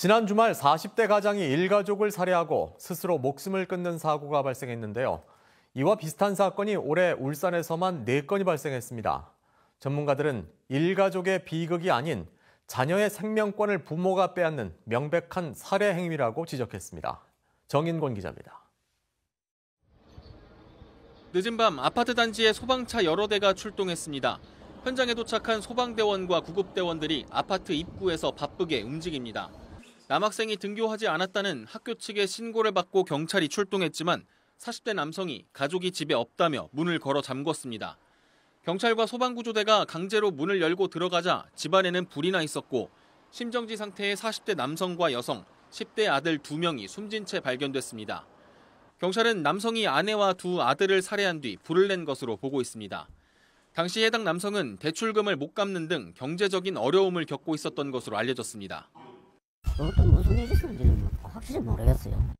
지난 주말 40대 가장이 일가족을 살해하고 스스로 목숨을 끊는 사고가 발생했는데요. 이와 비슷한 사건이 올해 울산에서만 4건이 발생했습니다. 전문가들은 일가족의 비극이 아닌 자녀의 생명권을 부모가 빼앗는 명백한 살해 행위라고 지적했습니다. 정인권 기자입니다. 늦은 밤 아파트 단지에 소방차 여러 대가 출동했습니다. 현장에 도착한 소방대원과 구급대원들이 아파트 입구에서 바쁘게 움직입니다. 남학생이 등교하지 않았다는 학교 측의 신고를 받고 경찰이 출동했지만 40대 남성이 가족이 집에 없다며 문을 걸어 잠궜습니다. 경찰과 소방구조대가 강제로 문을 열고 들어가자 집안에는 불이 나 있었고 심정지 상태의 40대 남성과 여성, 10대 아들 2명이 숨진 채 발견됐습니다. 경찰은 남성이 아내와 두 아들을 살해한 뒤 불을 낸 것으로 보고 있습니다. 당시 해당 남성은 대출금을 못 갚는 등 경제적인 어려움을 겪고 있었던 것으로 알려졌습니다. 어떤 무슨 일이 있었는지는 확실히 모르겠어요.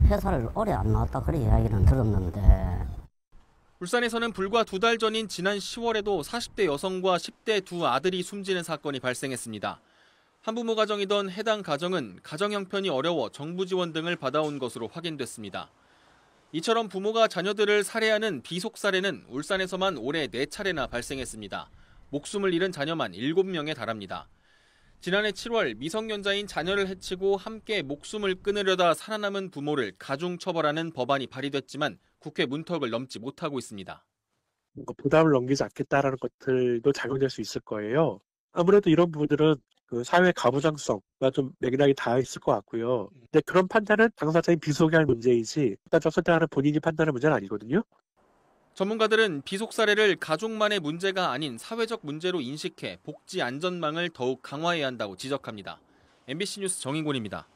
회사를 오래 안 나왔다 그런 이야기는 들었는데. 울산에서는 불과 2달 전인 지난 10월에도 40대 여성과 10대 두 아들이 숨지는 사건이 발생했습니다. 한부모 가정이던 해당 가정은 가정 형편이 어려워 정부 지원 등을 받아온 것으로 확인됐습니다. 이처럼 부모가 자녀들을 살해하는 비속 살해는 울산에서만 올해 4차례나 발생했습니다. 목숨을 잃은 자녀만 7명에 달합니다. 지난해 7월 미성년자인 자녀를 해치고 함께 목숨을 끊으려다 살아남은 부모를 가중처벌하는 법안이 발의됐지만 국회 문턱을 넘지 못하고 있습니다. 부담을 넘기지 않겠다라는 것들도 작용될 수 있을 거예요. 아무래도 이런 부분들은 그 사회 가부장성과 좀 맥락이 닿아 있을 것 같고요. 근데 그런 판단은 당사자인 비속이 할 문제이지 일단 선택하는 본인이 판단할 문제는 아니거든요. 전문가들은 비속 살해를 가족만의 문제가 아닌 사회적 문제로 인식해 복지 안전망을 더욱 강화해야 한다고 지적합니다. MBC 뉴스 정인곤입니다.